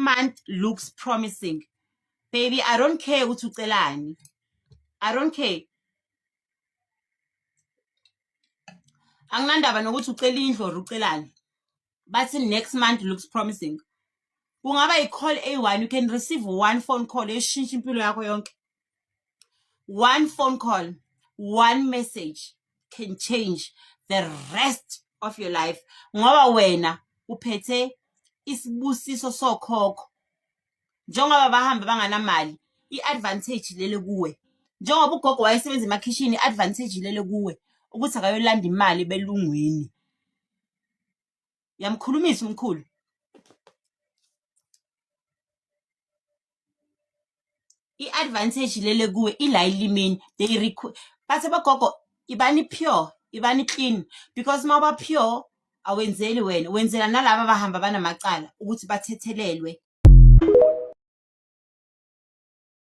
month looks promising. Baby, I don't care ukuthi ucelani. I don't care. Anginandaba nokuthi ucela indlu or ucelani. But next month looks promising. Kungaba i-call A1, you can receive one phone call eshintsha impilo yakho yonke. One phone call, one message can change the rest of your life. Ngoba wena uphethe isibusiso sokhokho. Njengoba bahamba banganamali, i-advantage lele kuwe. Njengoba ugogo wayesebenza emakhishini, i-advantage lele kuwe ukuthi akayolanda imali belungwini. Yamkhulumisa umkhulu. I-advantage lele kuwe ila ilimini. They bathi bagogo ibani pure, ibani clean, because mawuba pure awenzeli wena, wenzela nalabo abahamba banamacala ukuthi bathethelelwe.